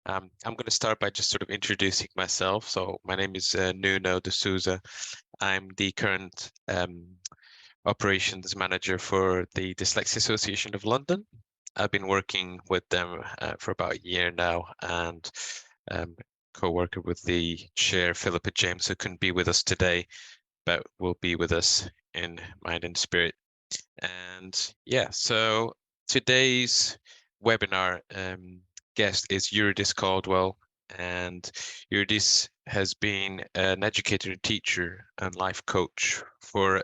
I'm going to start by just sort of introducing myself. So my name is Nuno de Souza. I'm the current operations manager for the Dyslexia Association of London. I've been working with them for about a year now, and co-worker with the chair, Philippa James, who couldn't be with us today, but will be with us in mind and spirit. And yeah, so today's webinar guest is Eurydice Caldwell, and Eurydice has been an educator, teacher, and life coach for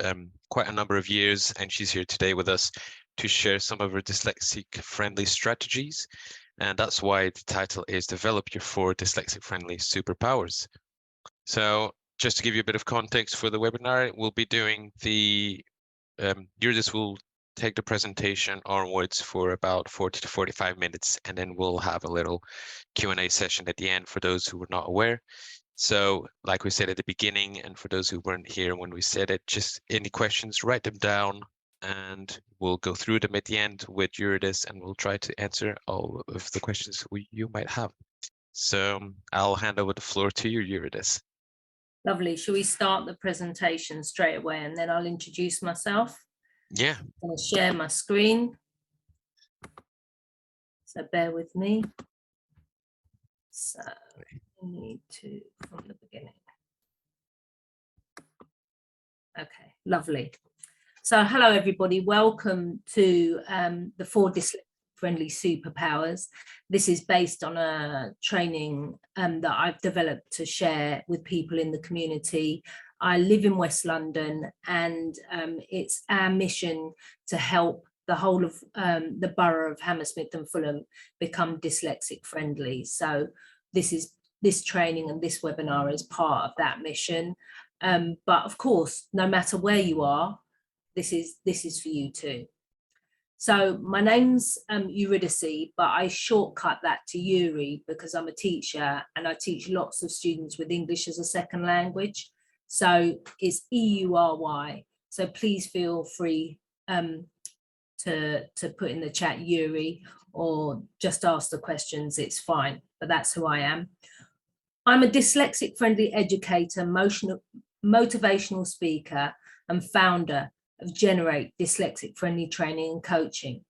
quite a number of years, and she's here today with us to share some of her dyslexic-friendly strategies, and that's why the title is Develop Your 4 Dyslexic-Friendly Superpowers. So just to give you a bit of context for the webinar, we'll be doing the Eurydice will take the presentation onwards for about 40 to 45 minutes, and then we'll have a little Q&A session at the end for those who were not aware. So like we said at the beginning, and for those who weren't here when we said it, just any questions, write them down, and we'll go through them at the end with Eurydice, and we'll try to answer all of the questions you might have. So I'll hand over the floor to you, Eurydice. Lovely. Shall we start the presentation straight away, and then I'll introduce myself? Yeah. I'm going to share my screen. So bear with me. So we need to from the beginning. Okay, lovely. So hello everybody, welcome to the 4 Dyslexic-Friendly Superpowers. This is based on a training that I've developed to share with people in the community. I live in West London, and it's our mission to help the whole of the borough of Hammersmith and Fulham become dyslexic friendly. So this training and this webinar is part of that mission. But of course, no matter where you are, this is for you too. So my name's Eurydice, but I shortcut that to Yuri because I'm a teacher and I teach lots of students with English as a second language. So it's EURY. So please feel free to put in the chat Yuri, or just ask the questions, it's fine, but that's who I am. I'm a dyslexic friendly educator, motivational speaker, and founder of Generate Dyslexic Friendly Training and Coaching.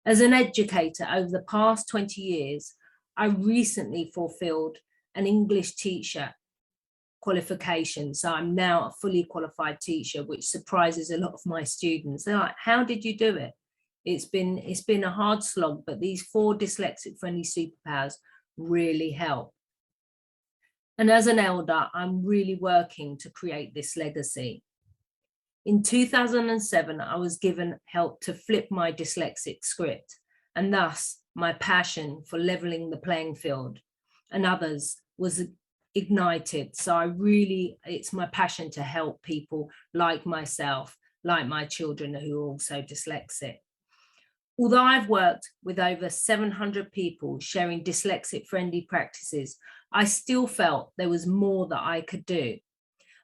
As an educator over the past 20 years, I recently fulfilled an English teacher qualification. So I'm now a fully qualified teacher, which surprises a lot of my students. They're like, how did you do it? It's been a hard slog, but these 4 dyslexic friendly superpowers really help. And as an elder, I'm really working to create this legacy. In 2007, I was given help to flip my dyslexic script, and thus my passion for leveling the playing field and others was ignited. So it's my passion to help people like myself, like my children who are also dyslexic. Although I've worked with over 700 people sharing dyslexic friendly practices, I still felt there was more that I could do.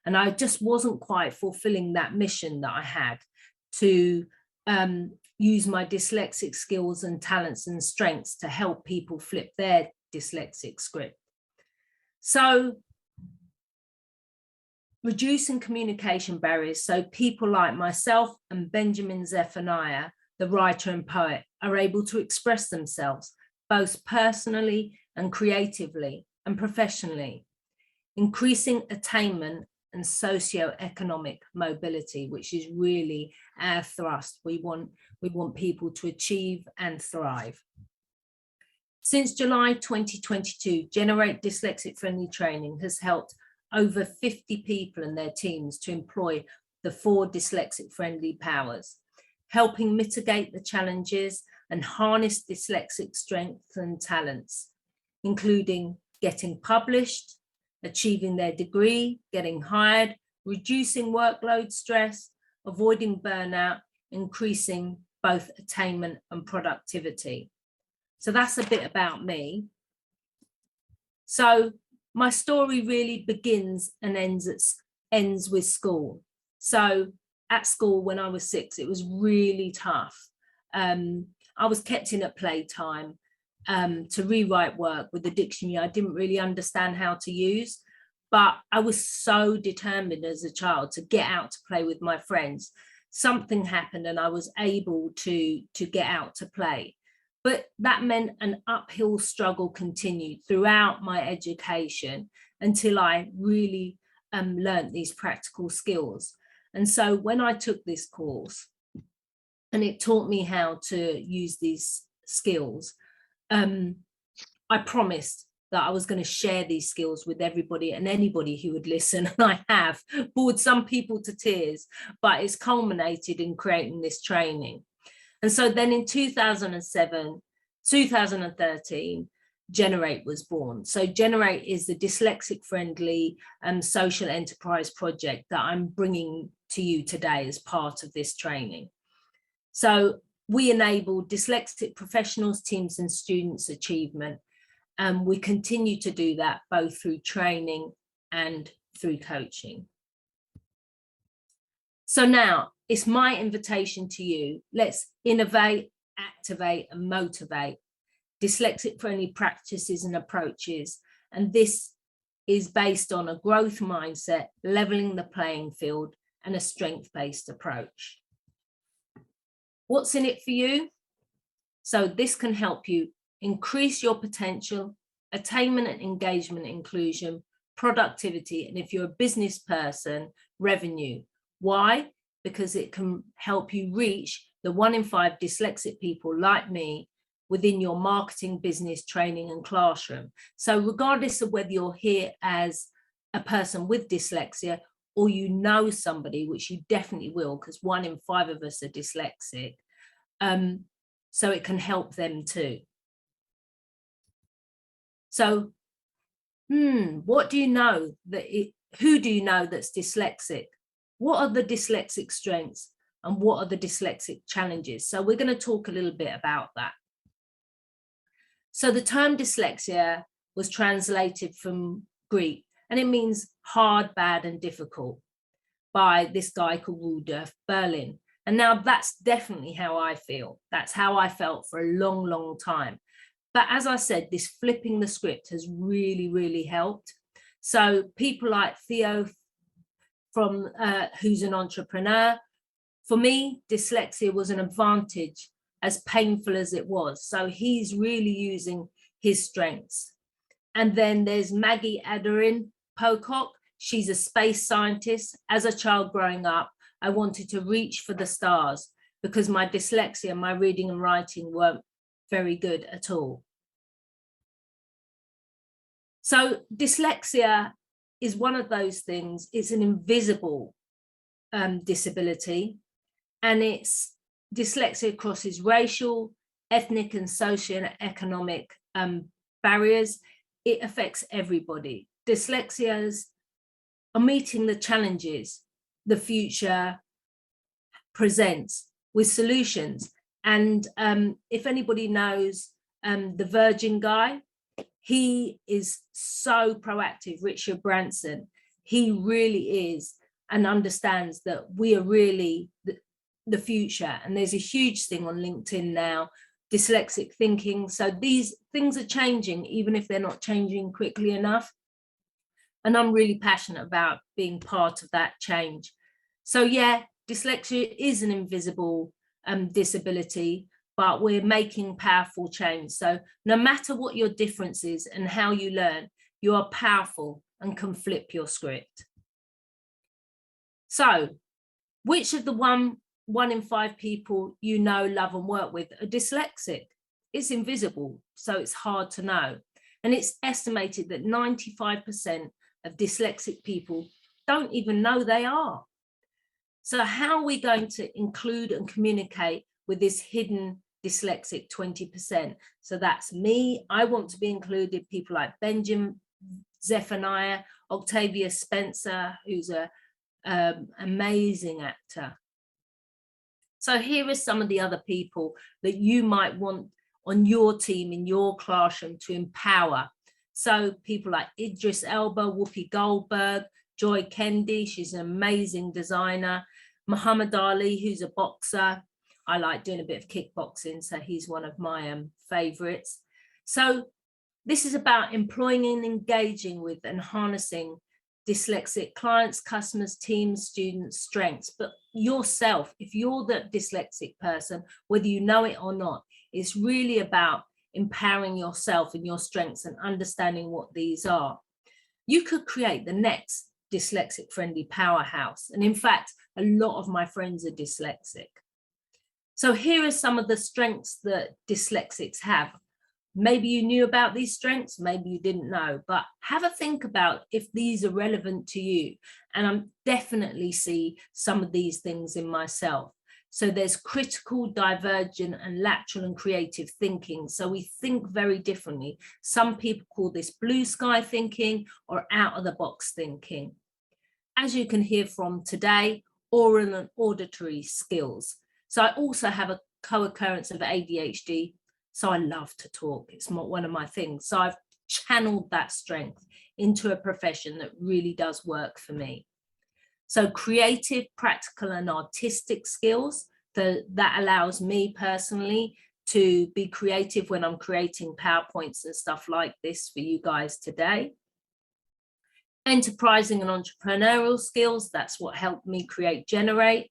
And I just wasn't quite fulfilling that mission that I had to use my dyslexic skills and talents and strengths to help people flip their dyslexic script. So reducing communication barriers so people like myself and Benjamin Zephaniah, the writer and poet, are able to express themselves both personally and creatively and professionally, increasing attainment and socio-economic mobility, which is really our thrust. We want people to achieve and thrive. Since July 2022, Generate Dyslexic Friendly Training has helped over 50 people and their teams to employ the 4 dyslexic friendly powers, helping mitigate the challenges and harness dyslexic strengths and talents, including getting published, achieving their degree, getting hired, reducing workload stress, avoiding burnout, increasing both attainment and productivity. So that's a bit about me. So my story really begins and ends with school. So at school when I was 6, it was really tough. I was kept in at playtime. to rewrite work with a dictionary I didn't really understand how to use. But I was so determined as a child to get out to play with my friends. Something happened and I was able to get out to play. But that meant an uphill struggle continued throughout my education until I really learned these practical skills. And so when I took this course and it taught me how to use these skills, I promised that I was going to share these skills with everybody and anybody who would listen. And I have bored some people to tears, but it's culminated in creating this training. And so then in 2007, 2013, Generate was born. So Generate is the dyslexic friendly social enterprise project that I'm bringing to you today as part of this training. So we enable dyslexic professionals, teams and students' achievement. And we continue to do that both through training and through coaching. So now it's my invitation to you. Let's innovate, activate and motivate dyslexic-friendly practices and approaches. And this is based on a growth mindset, leveling the playing field and a strength-based approach. What's in it for you? So this can help you increase your potential, attainment and engagement, inclusion, productivity, and if you're a business person, revenue. Why? Because it can help you reach the 1 in 5 dyslexic people like me within your marketing, business, training and classroom. So regardless of whether you're here as a person with dyslexia or you know somebody, which you definitely will, because 1 in 5 of us are dyslexic, so it can help them too. So, what do you know who do you know that's dyslexic? What are the dyslexic strengths and what are the dyslexic challenges? So we're going to talk a little bit about that. So the term dyslexia was translated from Greek and it means hard, bad and difficult by this guy called Rudolf Berlin. And now that's definitely how I feel. That's how I felt for a long, long time. But as I said, this flipping the script has really, really helped. So people like Theo, who's an entrepreneur, for me, dyslexia was an advantage, as painful as it was. So he's really using his strengths. And then there's Maggie Aderin Pocock. She's a space scientist. As a child growing up, I wanted to reach for the stars because my dyslexia, my reading and writing weren't very good at all. So dyslexia is one of those things. It's an invisible disability, and it's dyslexia crosses racial, ethnic and socioeconomic barriers. It affects everybody. Dyslexias are meeting the challenges the future presents with solutions. And if anybody knows the Virgin guy, he is so proactive, Richard Branson. He really is, and understands that we are really the future. And there's a huge thing on LinkedIn now, dyslexic thinking. So these things are changing, even if they're not changing quickly enough. And I'm really passionate about being part of that change. So yeah, dyslexia is an invisible disability, but we're making powerful change. So no matter what your difference is and how you learn, you are powerful and can flip your script. So which of the one in 5 people you know, love and work with are dyslexic? It's invisible, so it's hard to know. And it's estimated that 95% of dyslexic people don't even know they are. So how are we going to include and communicate with this hidden dyslexic 20%? So that's me. I want to be included. People like Benjamin Zephaniah, Octavia Spencer, who's an amazing actor. So here are some of the other people that you might want on your team, in your classroom, to empower. So people like Idris Elba, Whoopi Goldberg, Joy Kendi, she's an amazing designer, Muhammad Ali, who's a boxer. I like doing a bit of kickboxing, so he's one of my favorites. So this is about employing and engaging with and harnessing dyslexic clients, customers, teams, students' strengths, but yourself, if you're the dyslexic person, whether you know it or not, it's really about empowering yourself and your strengths and understanding what these are. You could create the next dyslexic friendly powerhouse. And in fact, a lot of my friends are dyslexic. So here are some of the strengths that dyslexics have. Maybe you knew about these strengths, maybe you didn't know, but have a think about if these are relevant to you. And I definitely see some of these things in myself. So there's critical, divergent, and lateral and creative thinking. So we think very differently. Some people call this blue sky thinking or out of the box thinking. As you can hear from today, oral and auditory skills. So I also have a co-occurrence of ADHD. So I love to talk. It's one of my things. So I've channeled that strength into a profession that really does work for me. So creative, practical, and artistic skills, that allows me personally to be creative when I'm creating PowerPoints and stuff like this for you guys today. Enterprising and entrepreneurial skills, that's what helped me create Generate.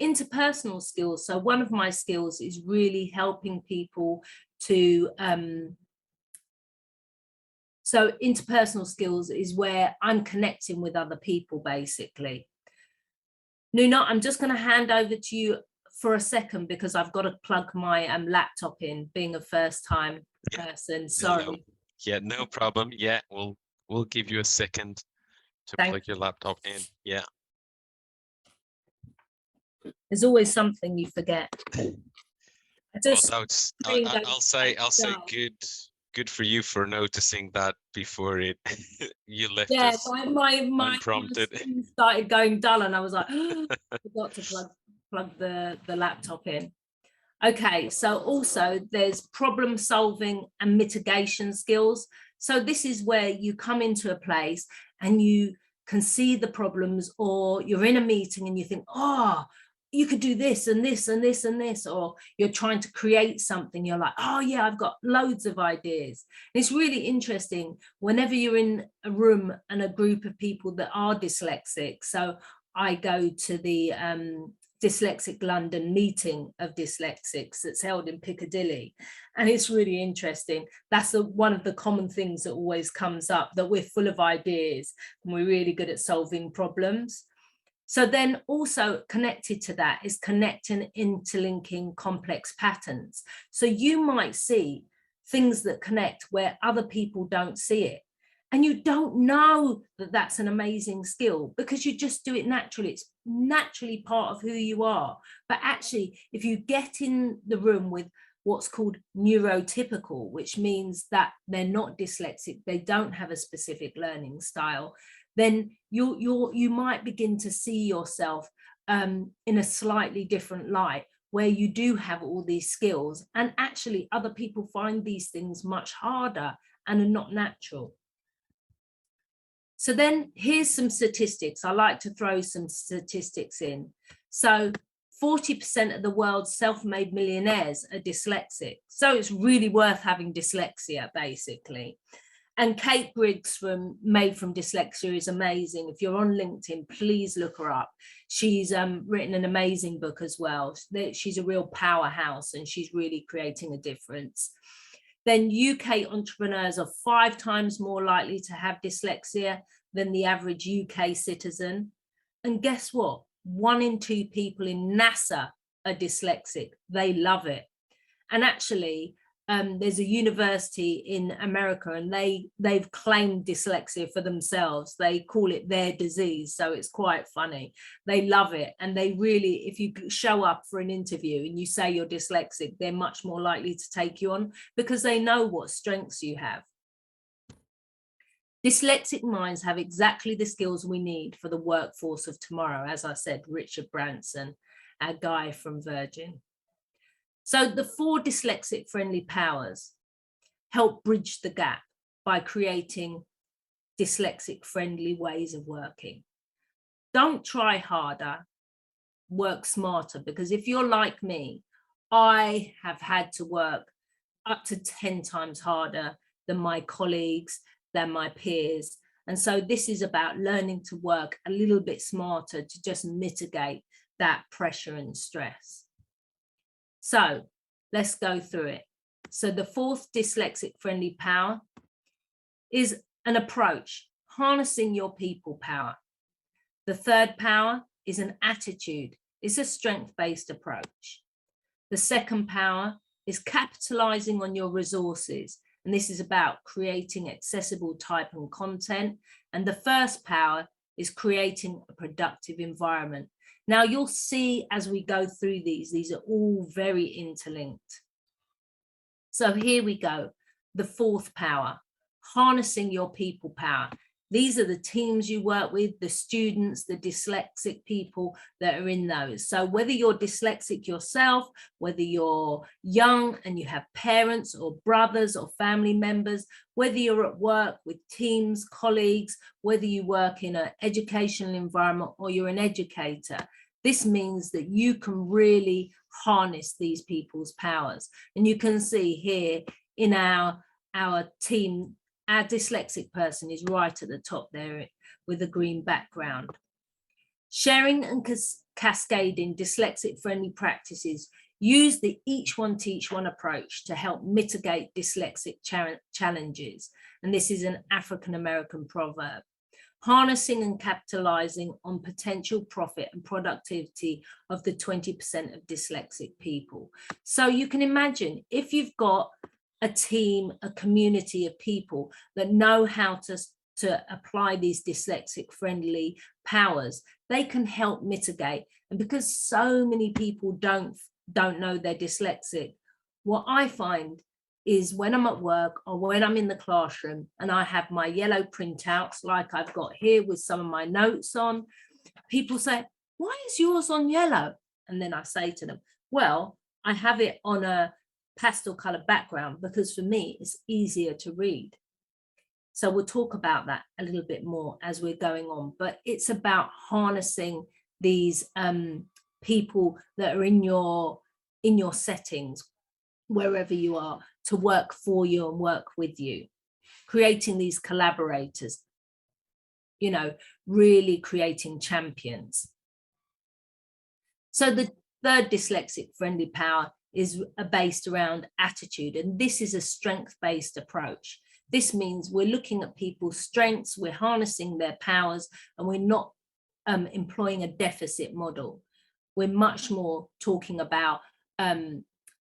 Interpersonal skills, so one of my skills is really helping people to so interpersonal skills is where I'm connecting with other people, basically. Nuna, I'm just going to hand over to you for a second because I've got to plug my laptop in, being a first-time person. Sorry. No. Yeah, no problem. Yeah, we'll give you a second to plug your laptop in. Yeah. There's always something you forget. I'll say good for you for noticing that before you left us unprompted. My started going dull and I was like, oh, I forgot to plug the laptop in. Okay, so also there's problem solving and mitigation skills. So this is where you come into a place and you can see the problems, or you're in a meeting and you think, oh, you could do this and this and this and this, or you're trying to create something. You're like, oh yeah, I've got loads of ideas. And it's really interesting whenever you're in a room and a group of people that are dyslexic. So I go to the Dyslexic London meeting of dyslexics that's held in Piccadilly, and it's really interesting. That's one of the common things that always comes up, that we're full of ideas and we're really good at solving problems. So then also connected to that is connecting, interlinking complex patterns. So you might see things that connect where other people don't see it. And you don't know that that's an amazing skill because you just do it naturally. It's naturally part of who you are. But actually, if you get in the room with what's called neurotypical, which means that they're not dyslexic, they don't have a specific learning style, then you might begin to see yourself in a slightly different light, where you do have all these skills, and actually other people find these things much harder and are not natural. So then here's some statistics. I like to throw some statistics in. So 40% of the world's self-made millionaires are dyslexic. So it's really worth having dyslexia, basically. And Kate Griggs from Made from Dyslexia is amazing. If you're on LinkedIn, please look her up. She's written an amazing book as well. She's a real powerhouse and she's really creating a difference. Then UK entrepreneurs are 5 times more likely to have dyslexia than the average UK citizen. And guess what? 1 in 2 people in NASA are dyslexic. They love it. And actually, there's a university in America and they've claimed dyslexia for themselves. They call it their disease. So it's quite funny. They love it. And they really, if you show up for an interview and you say you're dyslexic, they're much more likely to take you on because they know what strengths you have. Dyslexic minds have exactly the skills we need for the workforce of tomorrow. As I said, Richard Branson, our guy from Virgin. So the 4 dyslexic friendly powers help bridge the gap by creating dyslexic friendly ways of working. Don't try harder, work smarter, because if you're like me, I have had to work up to 10 times harder than my colleagues, than my peers. And so this is about learning to work a little bit smarter to just mitigate that pressure and stress. So let's go through it. So the fourth dyslexic friendly power is an approach, harnessing your people power. The third power is an attitude. It's a strength-based approach. The second power is capitalizing on your resources. And this is about creating accessible type and content. And the first power is creating a productive environment. Now you'll see as we go through these are all very interlinked. So here we go. The fourth power, harnessing your people power. These are the teams you work with, the students, the dyslexic people that are in those. So whether you're dyslexic yourself, whether you're young and you have parents or brothers or family members, whether you're at work with teams, colleagues, whether you work in an educational environment or you're an educator, this means that you can really harness these people's powers. And you can see here in our team, our dyslexic person is right at the top there with a green background. Sharing and cascading dyslexic friendly practices. Use the each one teach one approach to help mitigate dyslexic challenges. And this is an African American proverb. Harnessing and capitalizing on potential profit and productivity of the 20% of dyslexic people. So you can imagine if you've got a team, a community of people that know how to apply these dyslexic friendly powers, they can help mitigate. And because so many people don't know they're dyslexic, what I find is when I'm at work or when I'm in the classroom and I have my yellow printouts like I've got here with some of my notes on, people say, why is yours on yellow? And then I say to them, well, I have it on a pastel color background because for me it's easier to read. So we'll talk about that a little bit more as we're going on, but it's about harnessing these people that are in your settings, wherever you are, to work for you and work with you, creating these collaborators, you know, really creating champions. So the third dyslexic friendly power is based around attitude, and this is a strength-based approach. This means we're looking at people's strengths, we're harnessing their powers, and we're not employing a deficit model. We're much more talking about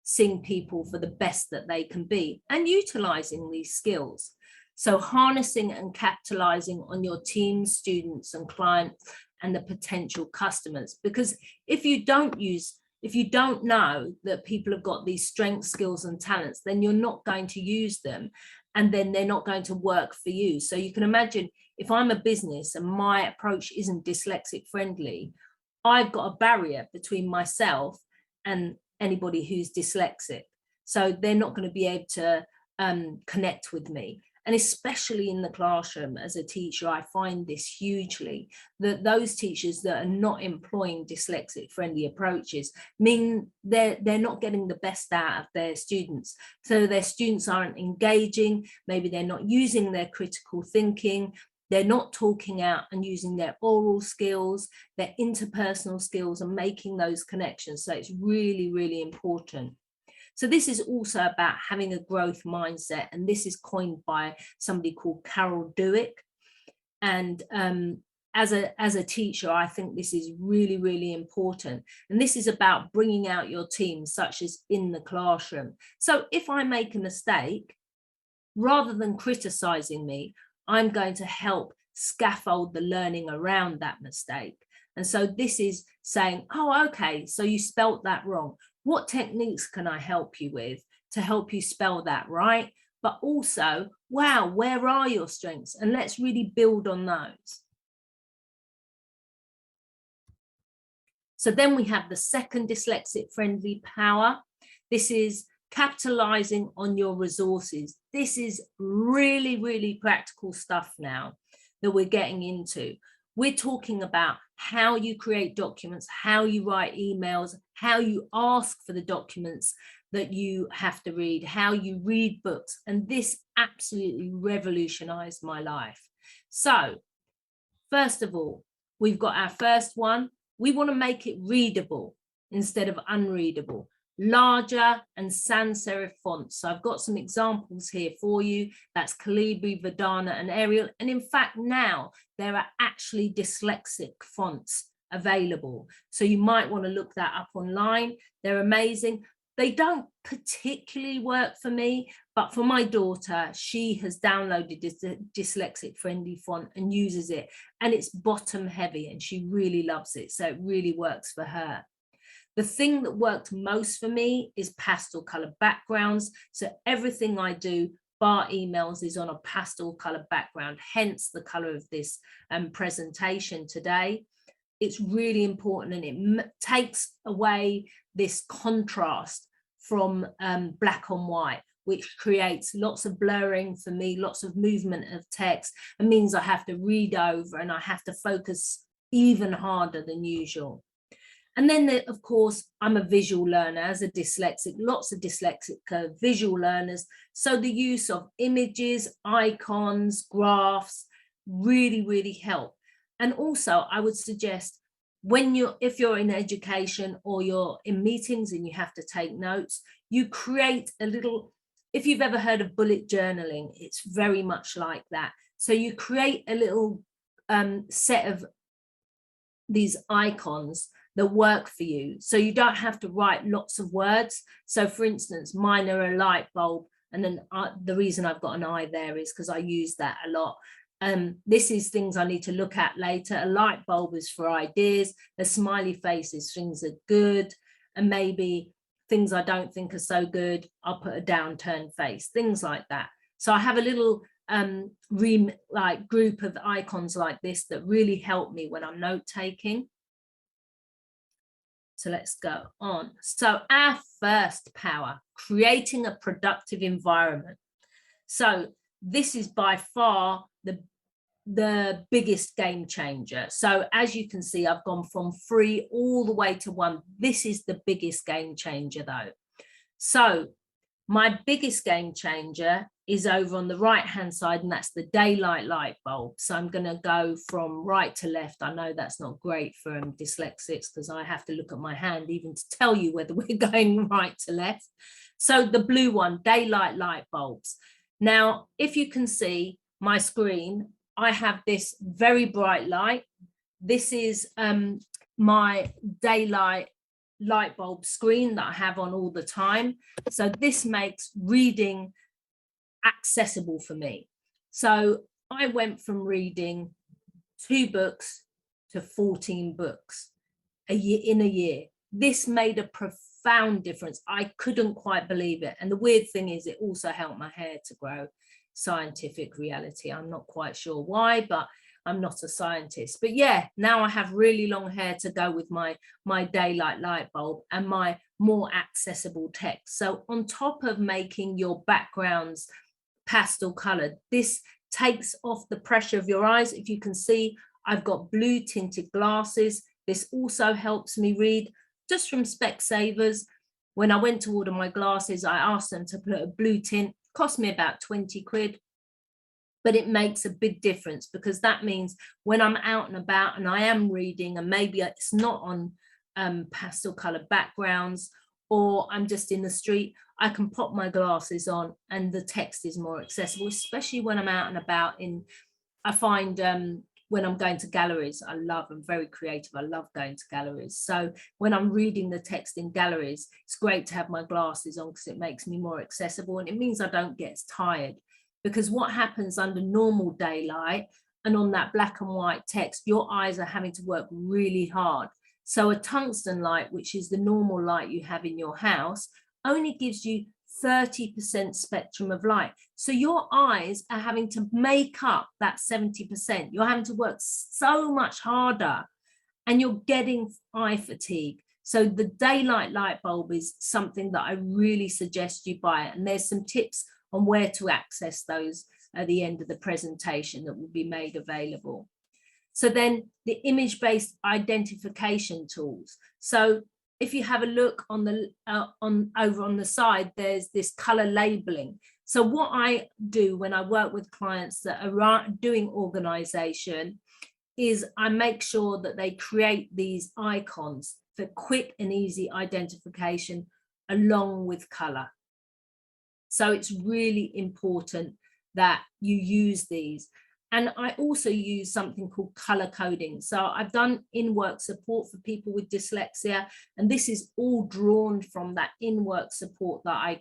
seeing people for the best that they can be and utilizing these skills. So harnessing and capitalizing on your team, students and clients and the potential customers, because if you don't know that people have got these strengths, skills and talents, then you're not going to use them, and then they're not going to work for you. So you can imagine if I'm a business and my approach isn't dyslexic friendly, I've got a barrier between myself and anybody who's dyslexic. So they're not going to be able to connect with me. And especially in the classroom as a teacher, I find this hugely, that those teachers that are not employing dyslexic friendly approaches mean they're not getting the best out of their students. So their students aren't engaging, maybe they're not using their critical thinking, they're not talking out and using their oral skills, their interpersonal skills and making those connections. So it's really, really important. So this is also about having a growth mindset, and this is coined by somebody called Carol Dweck. And as a teacher, I think this is really, really important. And this is about bringing out your team, such as in the classroom. So if I make a mistake, rather than criticizing me, I'm going to help scaffold the learning around that mistake. And so this is saying, oh, okay, so you spelt that wrong. What techniques can I help you with to help you spell that right? But also, wow, where are your strengths? And let's really build on those. So then we have the second dyslexic friendly power. This is capitalizing on your resources. This is really, really practical stuff now that we're getting into. We're talking about how you create documents, how you write emails, how you ask for the documents, that you have to read, how you read books. And this absolutely revolutionized my life. So first of all, we've got our first one. We want to make it readable instead of unreadable. Larger and sans serif fonts. So I've got some examples here for you. That's Calibri, Verdana, and Arial. And in fact, now there are actually dyslexic fonts available. So you might want to look that up online. They're amazing. They don't particularly work for me, but for my daughter, she has downloaded this dyslexic friendly font and uses it, and it's bottom heavy and she really loves it. So it really works for her. The thing that worked most for me is pastel color backgrounds. So everything I do, bar emails, is on a pastel color background, hence the color of this presentation today. It's really important, and it takes away this contrast from black on white, which creates lots of blurring for me, lots of movement of text. It means I have to read over and I have to focus even harder than usual. And then, of course, I'm a visual learner as a dyslexic, lots of dyslexic visual learners. So the use of images, icons, graphs really, really help. And also I would suggest if you're in education or you're in meetings and you have to take notes, you create a little, if you've ever heard of bullet journaling, it's very much like that. So you create a little set of these icons that work for you. So you don't have to write lots of words. So for instance, mine are a light bulb. And then the reason I've got an eye there is because I use that a lot. This is things I need to look at later. A light bulb is for ideas. A smiley face is things are good. And maybe things I don't think are so good, I'll put a downturned face, things like that. So I have a little group of icons like this that really help me when I'm note taking. So let's go on. So our first power, creating a productive environment. So this is by far the biggest game changer. So as you can see, I've gone from 3 all the way to 1. This is the biggest game changer though. So my biggest game changer is over on the right hand side, and that's the daylight light bulb. So I'm going to go from right to left. I know that's not great for dyslexics because I have to look at my hand even to tell you whether we're going right to left. So the blue one, daylight light bulbs. Now, if you can see my screen, I have this very bright light. This is my daylight light bulb screen that I have on all the time. So this makes reading accessible for me. So I went from reading 2 books to 14 books in a year. This made a profound difference. I couldn't quite believe it. And the weird thing is it also helped my hair to grow. Scientific reality. I'm not quite sure why, but I'm not a scientist. But yeah, now I have really long hair to go with my daylight light bulb and my more accessible text. So on top of making your backgrounds pastel colored, this takes off the pressure of your eyes. If you can see, I've got blue tinted glasses. This also helps me read. Just from Specsavers, when I went to order my glasses, I asked them to put a blue tint. Cost me about 20 quid, but it makes a big difference because that means when I'm out and about and I am reading and maybe it's not on pastel colored backgrounds, or I'm just in the street, I can pop my glasses on and the text is more accessible, especially when I'm out and about. I find when I'm going to galleries, I'm very creative. I love going to galleries. So when I'm reading the text in galleries, it's great to have my glasses on because it makes me more accessible, and it means I don't get tired. Because what happens under normal daylight and on that black and white text, your eyes are having to work really hard. So a tungsten light, which is the normal light you have in your house, only gives you 30% spectrum of light. So your eyes are having to make up that 70%. You're having to work so much harder and you're getting eye fatigue. So the daylight light bulb is something that I really suggest you buy. And there's some tips on where to access those at the end of the presentation that will be made available. So then the image-based identification tools. So if you have a look on the over on the side, there's this color labeling. So what I do when I work with clients that are doing organization is I make sure that they create these icons for quick and easy identification along with color. So it's really important that you use these. And I also use something called color coding. So I've done in-work support for people with dyslexia, and this is all drawn from that in-work support that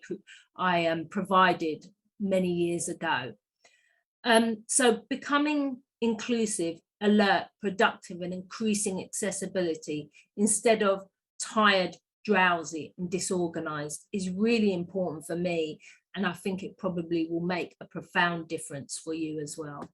I provided many years ago. So becoming inclusive, alert, productive, and increasing accessibility instead of tired, drowsy, and disorganized is really important for me. And I think it probably will make a profound difference for you as well.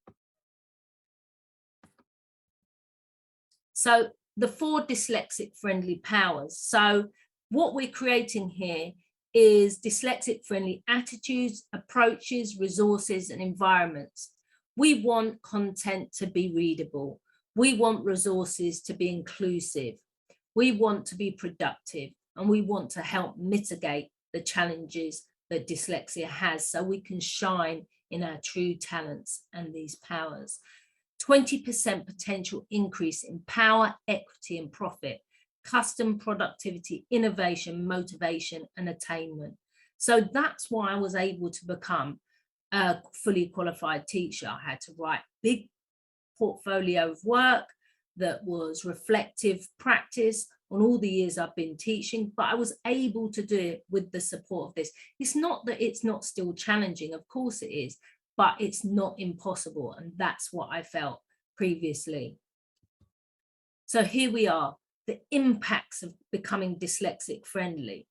So the 4 dyslexic friendly powers. So what we're creating here is dyslexic friendly attitudes, approaches, resources, and environments. We want content to be readable. We want resources to be inclusive. We want to be productive, and we want to help mitigate the challenges that dyslexia has so we can shine in our true talents and these powers. 20% potential increase in power, equity, and profit, custom productivity, innovation, motivation, and attainment. So that's why I was able to become a fully qualified teacher. I had to write a big portfolio of work that was reflective practice on all the years I've been teaching, but I was able to do it with the support of this. It's not that it's not still challenging, of course it is, but it's not impossible. And that's what I felt previously. So here we are, the impacts of becoming dyslexic friendly.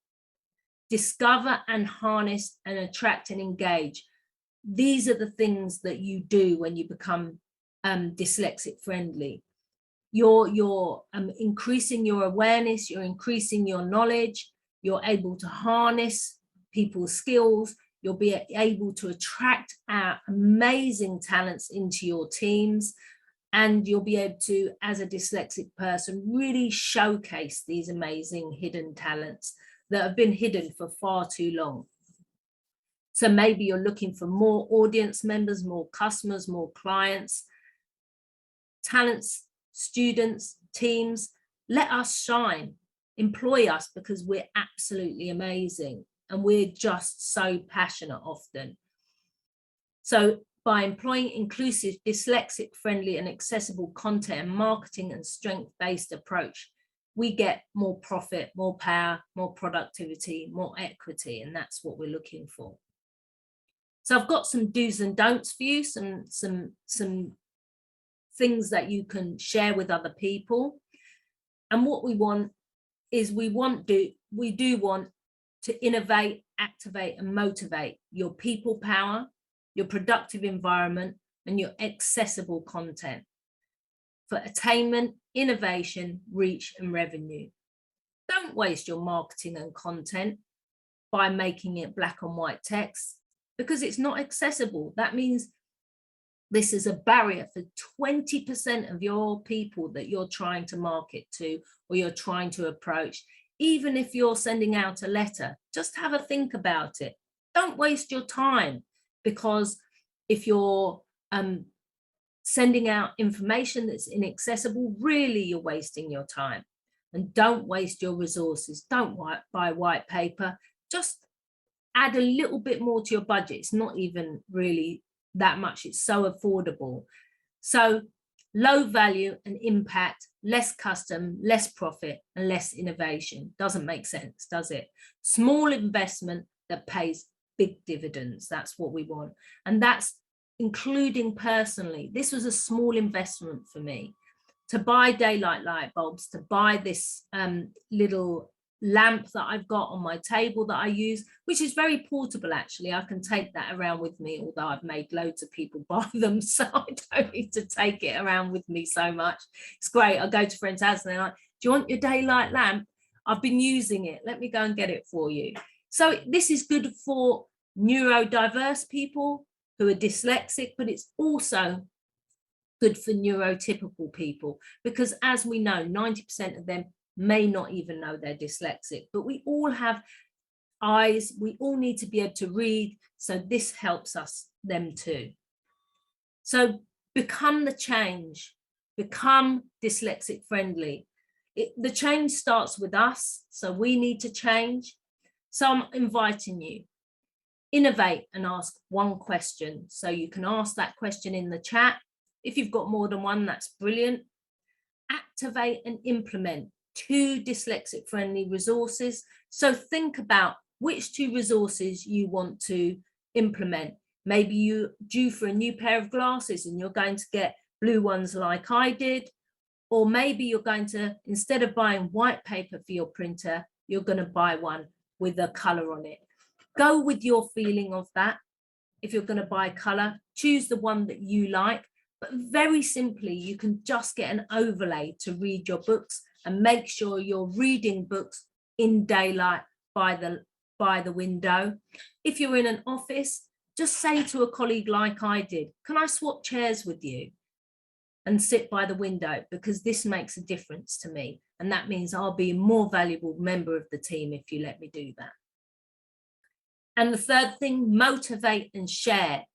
Discover and harness and attract and engage. These are the things that you do when you become dyslexic friendly. You're increasing your awareness, you're increasing your knowledge, you're able to harness people's skills, you'll be able to attract our amazing talents into your teams, and you'll be able to, as a dyslexic person, really showcase these amazing hidden talents that have been hidden for far too long. So maybe you're looking for more audience members, more customers, more clients, talents, students, teams. Let us shine, employ us, because we're absolutely amazing and we're just so passionate often. So by employing inclusive, dyslexic friendly and accessible content and marketing and strength-based approach, we get more profit, more power, more productivity, more equity, and that's what we're looking for. So I've got some do's and don'ts for you, some things that you can share with other people. And what we want is we do want to innovate, activate, and motivate your people power, your productive environment, and your accessible content for attainment, innovation, reach, and revenue. Don't waste your marketing and content by making it black and white text, because it's not accessible. That means this is a barrier for 20% of your people that you're trying to market to or you're trying to approach. Even if you're sending out a letter, just have a think about it. Don't waste your time, because if you're sending out information that's inaccessible, really you're wasting your time. And don't waste your resources. Don't buy white paper. Just add a little bit more to your budget. It's not even really that much. It's so affordable. So low value and impact, less custom, less profit, and less innovation. Doesn't make sense, does it? Small investment that pays big dividends. That's what we want. And that's including personally. This was a small investment for me to buy daylight light bulbs, to buy this little lamp that I've got on my table that I use, which is very portable actually. I can take that around with me, although I've made loads of people buy them, so I don't need to take it around with me so much. It's great. I go to friends' house and they're like, do you want your daylight lamp? I've been using it. Let me go and get it for you. So this is good for neurodiverse people who are dyslexic, but it's also good for neurotypical people, because as we know, 90% of them may not even know they're dyslexic, but we all have eyes, we all need to be able to read, so this helps them too. So become the change, become dyslexic friendly. The change starts with us, so we need to change. So I'm inviting you, innovate and ask one question. So you can ask that question in the chat. If you've got more than one, that's brilliant. Activate and implement 2 dyslexic friendly resources. So think about which 2 resources you want to implement. Maybe you're due for a new pair of glasses and you're going to get blue ones like I did. Or maybe you're going to, instead of buying white paper for your printer, you're going to buy one with a color on it. Go with your feeling of that. If you're going to buy color, choose the one that you like. But very simply, you can just get an overlay to read your books and make sure you're reading books in daylight by the window. If you're in an office, just say to a colleague like I did, can I swap chairs with you and sit by the window, because this makes a difference to me. And that means I'll be a more valuable member of the team if you let me do that. And the third thing, motivate and share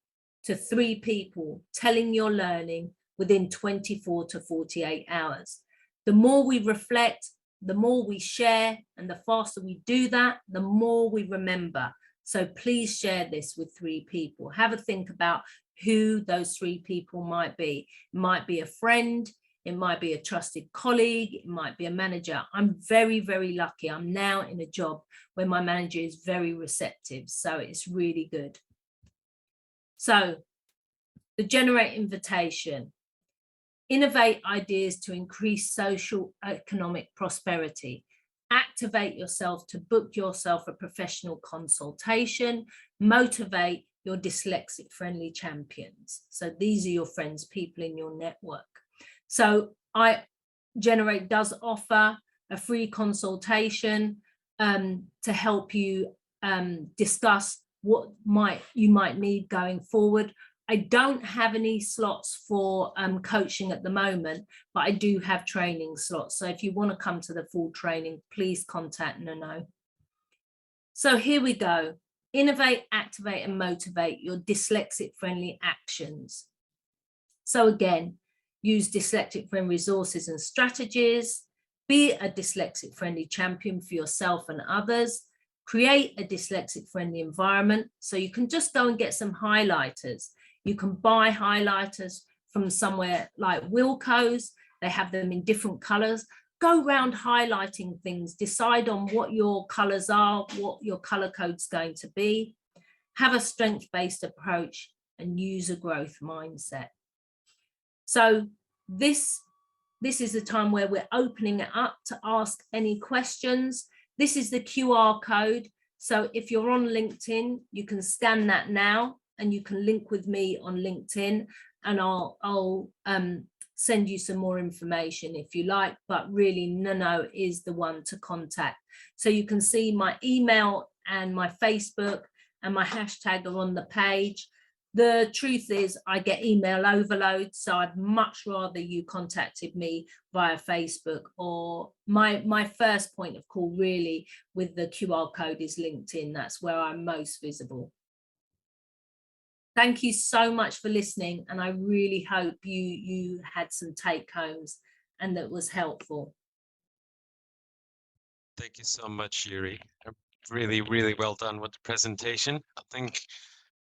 to 3 people, telling your learning within 24 to 48 hours. The more we reflect, the more we share, and the faster we do that, the more we remember. So please share this with 3 people. Have a think about who those 3 people might be. It might be a friend, it might be a trusted colleague, it might be a manager. I'm very, very lucky. I'm now in a job where my manager is very receptive, so it's really good. So the generate invitation. Innovate ideas to increase social economic prosperity. Activate yourself to book yourself a professional consultation. Motivate your dyslexic friendly champions. So these are your friends, people in your network. So Generate does offer a free consultation to help you discuss what you might need going forward. I don't have any slots for coaching at the moment, but I do have training slots. So if you want to come to the full training, please contact Nuno. So here we go. Innovate, activate, and motivate your dyslexic-friendly actions. So again, use dyslexic-friendly resources and strategies. Be a dyslexic-friendly champion for yourself and others. Create a dyslexic-friendly environment. So you can just go and get some highlighters. You can buy highlighters from somewhere like Wilko's. They have them in different colors. Go around highlighting things, decide on what your colors are, what your color code's going to be. Have a strength-based approach and use a growth mindset. So this is the time where we're opening it up to ask any questions. This is the QR code. So if you're on LinkedIn, you can scan that now and you can link with me on LinkedIn, and I'll send you some more information if you like, but really Nuno is the one to contact. So you can see my email and my Facebook and my hashtag are on the page. The truth is I get email overload, so I'd much rather you contacted me via Facebook, or my first point of call really with the QR code is LinkedIn. That's where I'm most visible. Thank you so much for listening, and I really hope you had some take homes and that was helpful. Thank you so much, Yuri. Really, really well done with the presentation. I think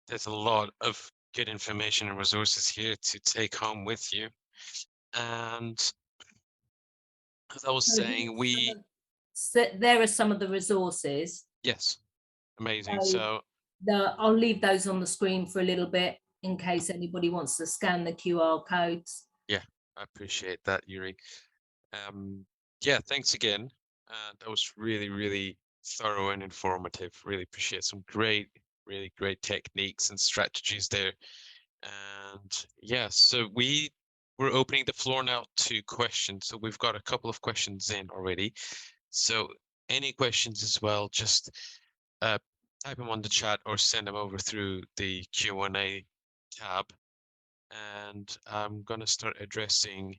there's a lot of good information and resources here to take home with you. And as I was saying, there are some of the resources. Yes, amazing. So I'll leave those on the screen for a little bit in case anybody wants to scan the QR codes. Yeah, I appreciate that, Yuri. Yeah, thanks again. That was really, really thorough and informative. Really appreciate some really great techniques and strategies there. And yeah, so we're opening the floor now to questions. So we've got a couple of questions in already. So any questions as well, just type them on the chat or send them over through the Q&A tab. And I'm going to start addressing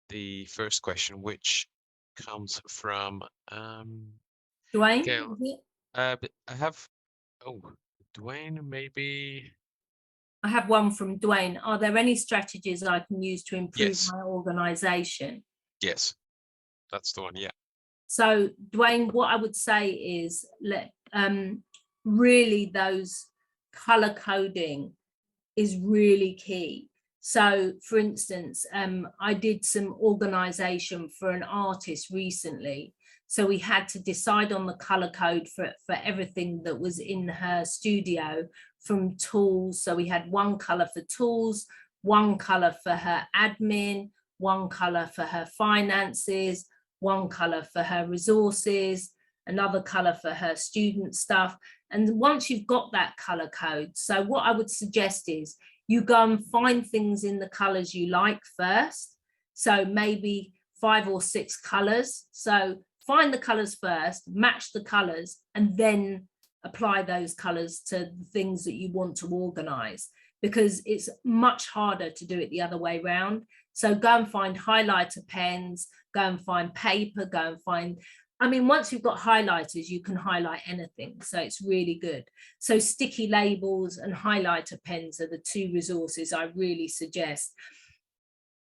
the first question, which comes from Dwayne, Gail. is it? But I have, oh, Dwayne, maybe. I have one from Dwayne. Are there any strategies I can use to improve Yes, my organization? yes, that's the one. Yeah. So, Dwayne, what I would say is really those color coding is really key. So, for instance, I did some organization for an artist recently. So we had to decide on the color code for everything that was in her studio, from tools. So we had one color for tools, one color for her admin, one color for her finances, one color for her resources, another color for her student stuff. And once you've got that color code, so what I would suggest is you go and find things in the colors you like first. So maybe 5 or 6 colors. So find the colors first, match the colors, and then apply those colors to the things that you want to organize, because it's much harder to do it the other way around. So go and find highlighter pens, go and find paper, go and find, I mean, once you've got highlighters, you can highlight anything. So it's really good. So sticky labels and highlighter pens are the 2 resources I really suggest.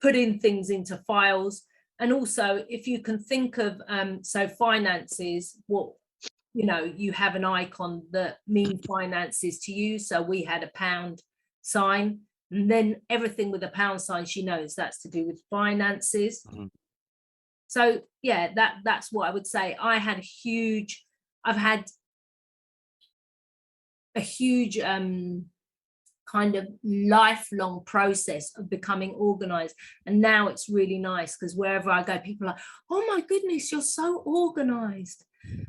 Putting things into files. And also, if you can think of, so finances, what, you know, you have an icon that means finances to you. So we had a pound sign, and then everything with a pound sign, she knows that's to do with finances. Mm-hmm. So yeah, that's what I would say. I've had a huge kind of lifelong process of becoming organized, and now it's really nice because wherever I go, people are like, oh my goodness, you're so organized.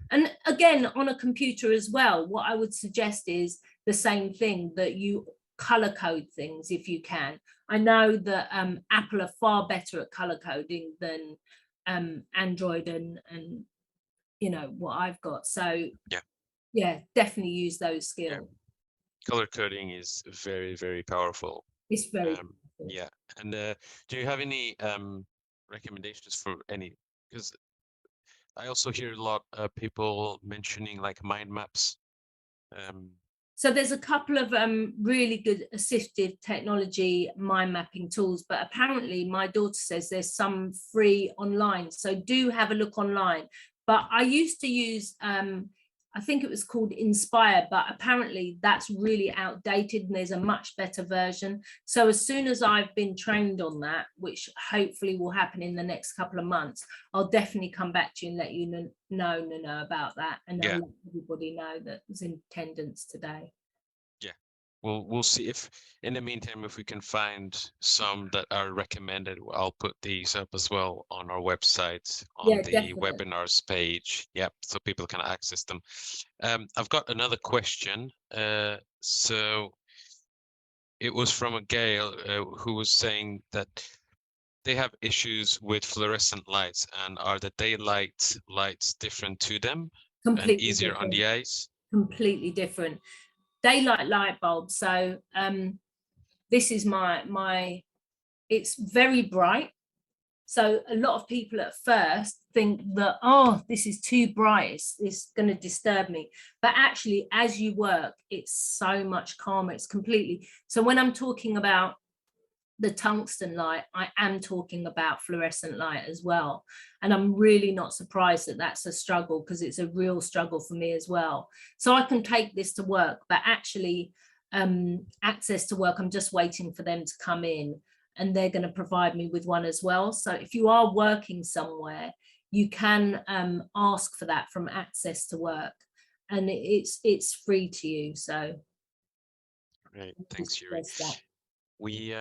And again, on a computer as well, what I would suggest is the same thing, that you color code things if you can. I know that Apple are far better at color coding than Android and you know what I've got. So yeah, definitely use those skills. Yeah. Color coding is very, very powerful. It's very powerful. Yeah. And do you have any recommendations for any? Because I also hear a lot of people mentioning like mind maps. So there's a couple of really good assistive technology mind mapping tools, but apparently my daughter says there's some free online. So do have a look online. But I used to use, I think it was called Inspire, but apparently that's really outdated and there's a much better version. So as soon as I've been trained on that, which hopefully will happen in the next couple of months, I'll definitely come back to you and let you know about that, and I'll let everybody know that was in attendance today. Yeah, we'll see if in the meantime if we can find some that are recommended. I'll put these up as well on our website on the definitely. webinars page. Yep, so people can access them. I've got another question. So it was from a Gail who was saying that they have issues with fluorescent lights, and are the daylight lights different to them and easier on the eyes? Completely different. Daylight light bulbs. So this is my it's very bright. So a lot of people at first think that, oh, this is too bright, it's going to disturb me. But actually, as you work, it's so much calmer. It's completely. So when I'm talking about the tungsten light, I am talking about fluorescent light as well. And I'm really not surprised that that's a struggle, because it's a real struggle for me as well. So I can take this to work, but actually Access to Work, I'm just waiting for them to come in, and they're going to provide me with one as well. So if you are working somewhere, you can ask for that from Access to Work, and it's free to you. So Great, thanks, Yuri. We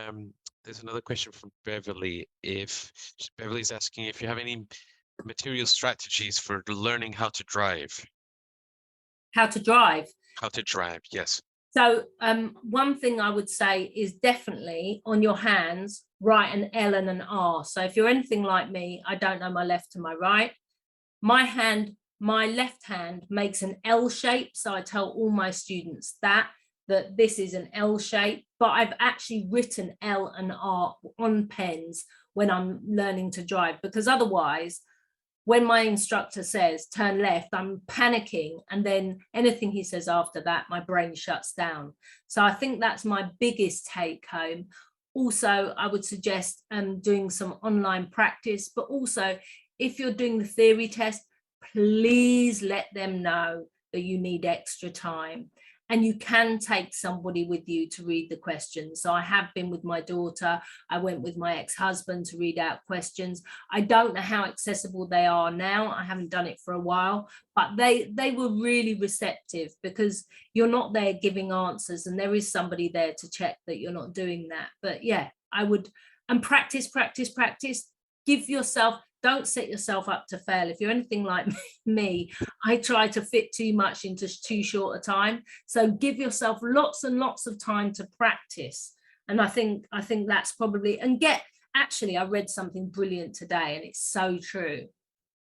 there's another question from Beverly. If Beverly's asking if you have any material strategies for learning how to drive. How to drive? How to drive, yes. So one thing I would say is definitely on your hands, write an L and an R. So if you're anything like me, I don't know my left to my right. My left hand makes an L shape. So I tell all my students that this is an L shape, but I've actually written L and R on pens when I'm learning to drive, because otherwise when my instructor says turn left, I'm panicking, and then anything he says after that, my brain shuts down. So I think that's my biggest take home. Also, I would suggest doing some online practice, but also if you're doing the theory test, please let them know that you need extra time. And you can take somebody with you to read the questions. So I have been with my daughter. I went with my ex-husband to read out questions. I don't know how accessible they are now. I haven't done it for a while, but they were really receptive, because you're not there giving answers, and there is somebody there to check that you're not doing that. But yeah, I would, and practice, practice, practice. Give yourself, don't set yourself up to fail. If you're anything like me, I try to fit too much into too short a time. So give yourself lots and lots of time to practice. And I think that's probably, and actually, I read something brilliant today, and it's so true.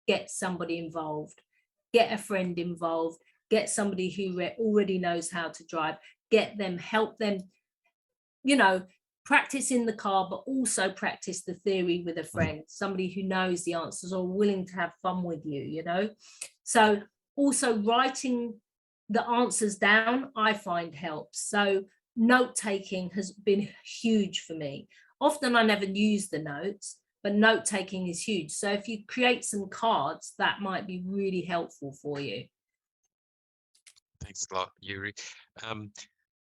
Get somebody involved, get a friend involved, get somebody who already knows how to drive, get them, help them, practice in the car, but also practice the theory with a friend, somebody who knows the answers or willing to have fun with you, So also writing the answers down, I find helps. So note taking has been huge for me. Often I never use the notes, but note taking is huge. So if you create some cards, that might be really helpful for you. Thanks a lot, Yuri.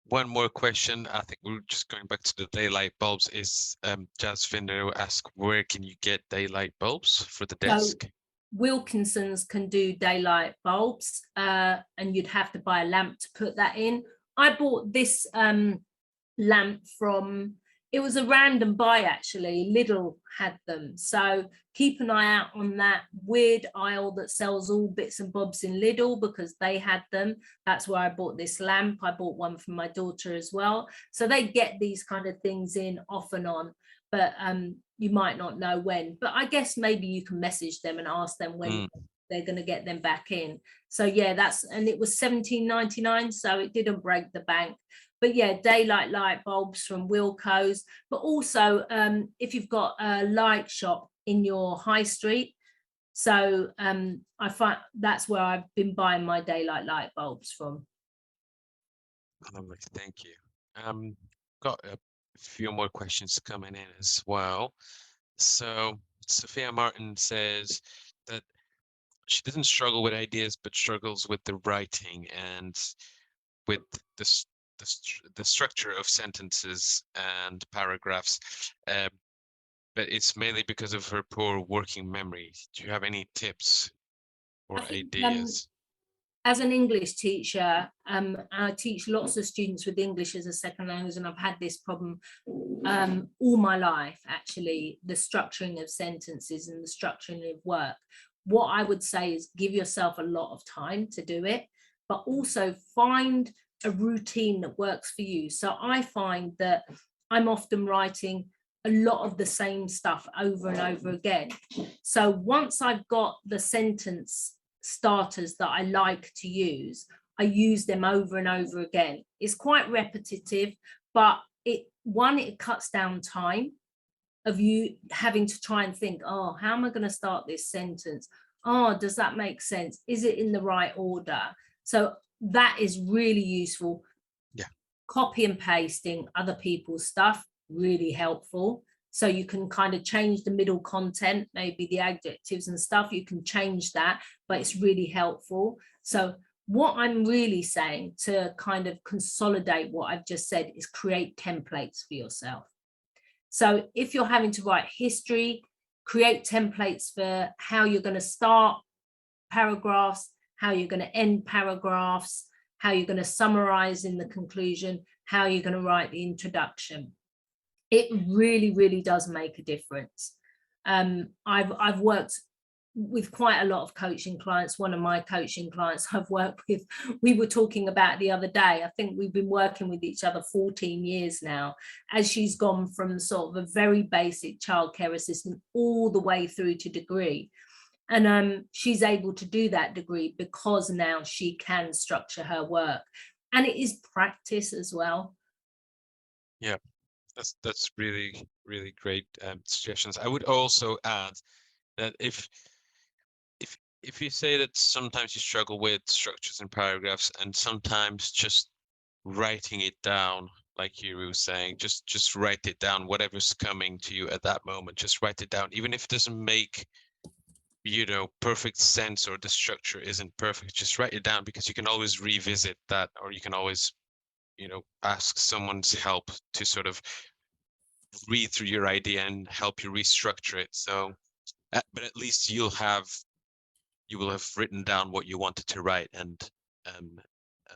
One more question. I think we're just going back to the daylight bulbs. Is Jazz Finner ask, where can you get daylight bulbs for the desk? So Wilkinson's can do daylight bulbs, and you'd have to buy a lamp to put that in. I bought this lamp from, it was a random buy actually. Lidl had them, so keep an eye out on that weird aisle that sells all bits and bobs in Lidl, because they had them. That's where I bought this lamp. I bought one from my daughter as well. So they get these kind of things in off and on, but you might not know when. But I guess maybe you can message them and ask them when they're going to get them back in. So yeah, and it was £17.99, so it didn't break the bank. But yeah, daylight light bulbs from Wilko's, but also if you've got a light shop in your high street. So I find that's where I've been buying my daylight light bulbs from. Lovely, thank you. Got a few more questions coming in as well. So Sophia Martin says that she doesn't struggle with ideas, but struggles with the writing and with the structure of sentences and paragraphs, but it's mainly because of her poor working memory. Do you have any tips or ideas? As an English teacher, I teach lots of students with English as a second language, and I've had this problem all my life, actually, the structuring of sentences and the structuring of work. What I would say is give yourself a lot of time to do it, but also find a routine that works for you. So I find that I'm often writing a lot of the same stuff over and over again. So once I've got the sentence starters that I like to use, I use them over and over again. It's quite repetitive, but it cuts down time of you having to try and think, oh, how am I going to start this sentence? Oh, does that make sense? Is it in the right order? So that is really useful. Yeah. Copy and pasting other people's stuff, really helpful. So you can kind of change the middle content, maybe the adjectives and stuff, you can change that, but it's really helpful. So what I'm really saying to kind of consolidate what I've just said is create templates for yourself. So if you're having to write history, create templates for how you're going to start paragraphs, how you're going to end paragraphs, how you're going to summarize in the conclusion, how you're going to write the introduction. It really, really does make a difference. I've worked with quite a lot of coaching clients. One of my coaching clients I've worked with, we were talking about the other day, I think we've been working with each other 14 years now, as she's gone from sort of a very basic childcare assistant all the way through to degree. And she's able to do that degree because now she can structure her work. And it is practice as well. Yeah, that's really, really great suggestions. I would also add that if if you say that sometimes you struggle with structures and paragraphs, and sometimes just writing it down, like you were saying, just write it down, whatever's coming to you at that moment, just write it down, even if it doesn't make, you know, perfect sense or the structure isn't perfect, just write it down, because you can always revisit that, or you can always, you know, ask someone's help to sort of read through your idea and help you restructure it. So, but at least you will have written down what you wanted to write, and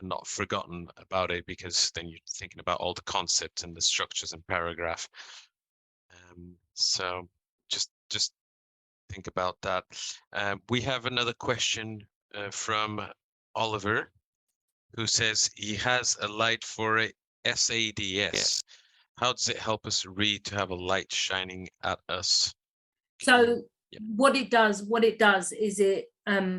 not forgotten about it, because then you're thinking about all the concepts and the structures and paragraph. So just think about that. We have another question from Oliver, who says he has a light for a SADS. How does it help us read to have a light shining at us? So Yeah. what it does is it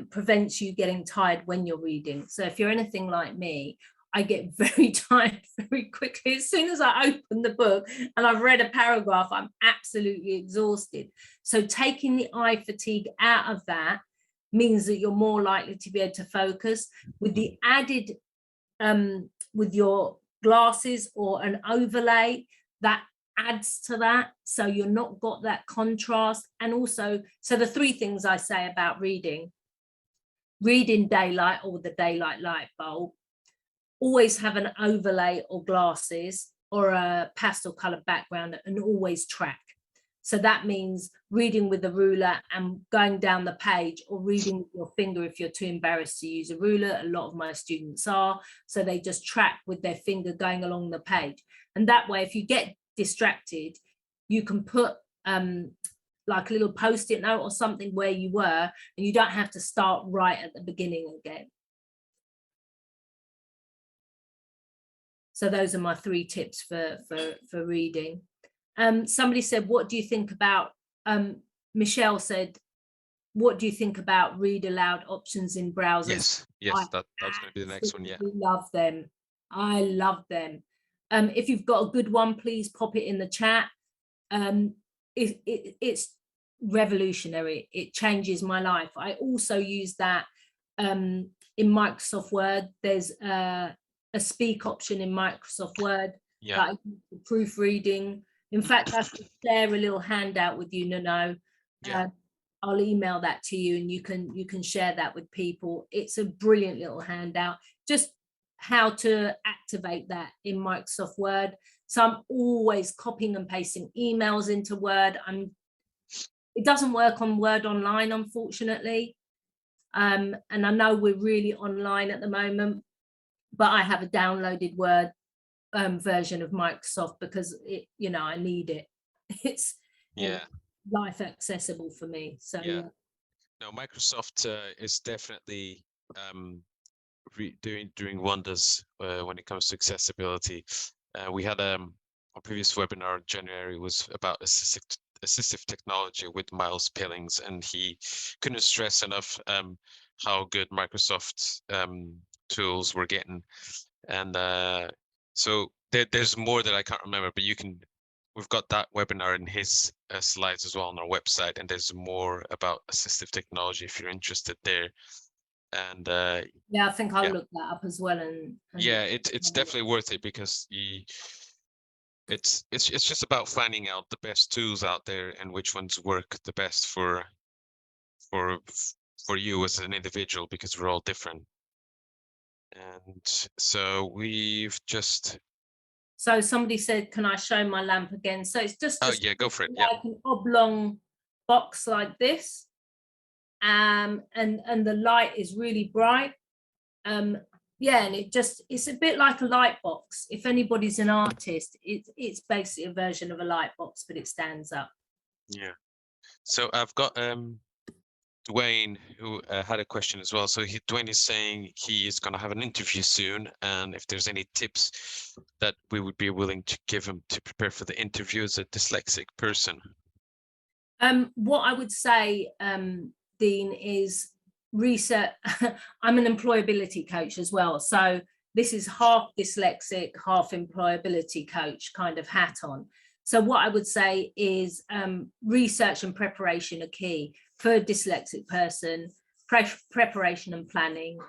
prevents you getting tired when you're reading. So if you're anything like me, I get very tired very quickly. As soon as I open the book and I've read a paragraph, I'm absolutely exhausted. So taking the eye fatigue out of that means that you're more likely to be able to focus. With the added, with your glasses or an overlay, that adds to that, so you're not got that contrast. And also, so the three things I say about reading: read in daylight or with the daylight light bulb, always have an overlay or glasses or a pastel color background, and always track. So that means reading with a ruler and going down the page, or reading with your finger if you're too embarrassed to use a ruler. A lot of my students are, so they just track with their finger going along the page. And that way, if you get distracted, you can put like a little post-it note or something where you were, and you don't have to start right at the beginning again. So those are my three tips for reading. Somebody said, what do you think about, Michelle said, what do you think about read aloud options in browsers? Yes, that's going to be the next one. Yeah, love them. I love them. If you've got a good one, please pop it in the chat. It's revolutionary. It changes my life. I also use that in Microsoft Word. There's a speak option in Microsoft Word, like proofreading. In fact, I should share a little handout with you, Nuno. I'll email that to you, and you can share that with people. It's a brilliant little handout, just how to activate that in Microsoft Word. So I'm always copying and pasting emails into Word. It doesn't work on Word Online, unfortunately. And I know we're really online at the moment, but I have a downloaded Word version of Microsoft, because it, you know, I need it. It's life accessible for me. So no, Microsoft is definitely doing wonders when it comes to accessibility. We had a previous webinar in January was about assistive technology with Miles Pillings, and he couldn't stress enough how good Microsoft tools were getting. And so there's more that I can't remember, but we've got that webinar in his slides as well on our website, and there's more about assistive technology if you're interested there. And I think I'll look that up as well. And it's definitely worth it, because it's just about finding out the best tools out there and which ones work the best for you as an individual, because we're all different. And so we've just. So somebody said, can I show my lamp again? So it's just go for it. Like an oblong box like this. And the light is really bright. And it's a bit like a light box. If anybody's an artist, it's basically a version of a light box, but it stands up. Yeah. So I've got Dwayne, who had a question as well. So Dwayne is saying he is going to have an interview soon, and if there's any tips that we would be willing to give him to prepare for the interview as a dyslexic person. What I would say, Dean, is research. I'm an employability coach as well, so this is half dyslexic, half employability coach kind of hat on. So what I would say is research and preparation are key for a dyslexic person. preparation and planning.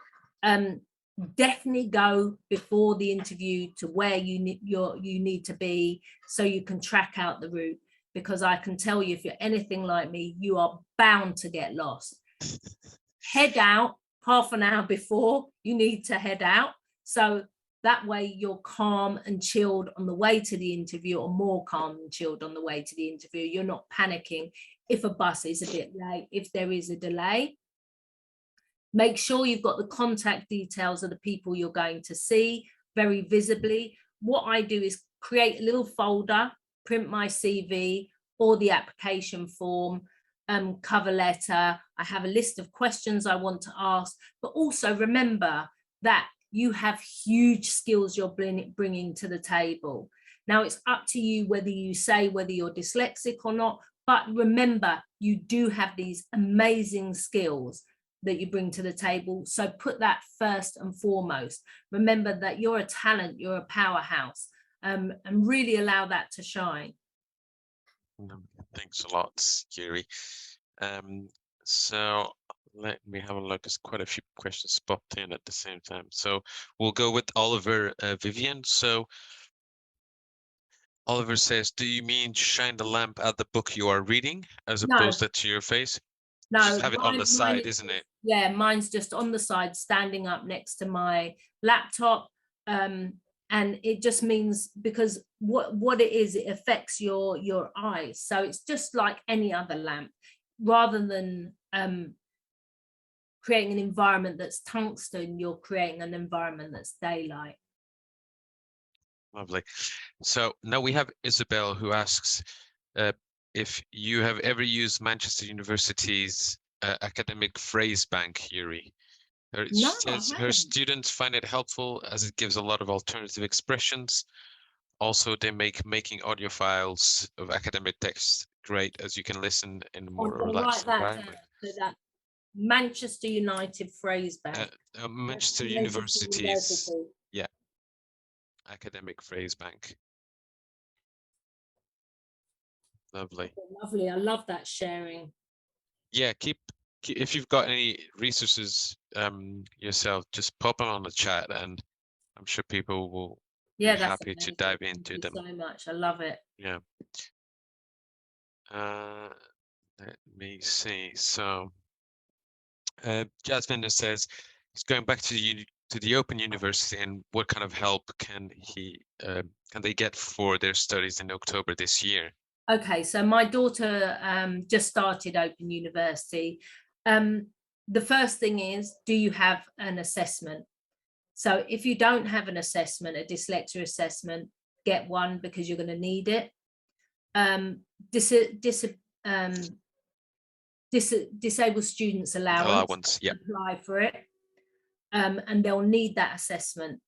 Definitely go before the interview to where you need to be, so you can track out the route, because I can tell you, if you're anything like me, you are bound to get lost. Head out half an hour before you need to head out, so that way you're calm and chilled on the way to the interview, or more calm and chilled on the way to the interview. You're not panicking if a bus is a bit late, if there is a delay. Make sure you've got the contact details of the people you're going to see very visibly. What I do is create a little folder, print my CV or the application form, cover letter. I have a list of questions I want to ask, but also remember that you have huge skills you're bringing to the table. Now, it's up to you whether you say whether you're dyslexic or not, but remember, you do have these amazing skills that you bring to the table. So put that first and foremost. Remember that you're a talent, you're a powerhouse, and really allow that to shine. Thanks a lot, Yuri. So let me have a look. There's quite a few questions popped in at the same time. So we'll go with Oliver Vivian. So Oliver says, do you mean shine the lamp at the book you are reading as opposed to your face? No, just have it on the side, isn't it? Yeah, mine's just on the side, standing up next to my laptop. And it just means, because what it is, it affects your eyes. So it's just like any other lamp, rather than creating an environment that's tungsten, you're creating an environment that's daylight. Lovely. So now we have Isabel, who asks if you have ever used Manchester University's academic phrase bank, Yuri. No, says her students find it helpful as it gives a lot of alternative expressions. Also, they make making audio files of academic text great, as you can listen in a more relaxed environment. So that Manchester United phrase bank. Manchester University's, yeah, academic phrase bank. Lovely. Lovely. I love that sharing. Yeah, keep if you've got any resources yourself, just pop them on the chat, and I'm sure people will be happy to dive into them. Thank you so much. I love it. Yeah. Let me see. So Jasmine says he's going back to the Open University, and what kind of help can they get for their studies in October this year? Okay, so my daughter just started Open University. The first thing is, do you have an assessment? So if you don't have an assessment, a dyslexia assessment, get one, because you're going to need it. Disabled students allowance, yeah. Apply for it, and they'll need that assessment.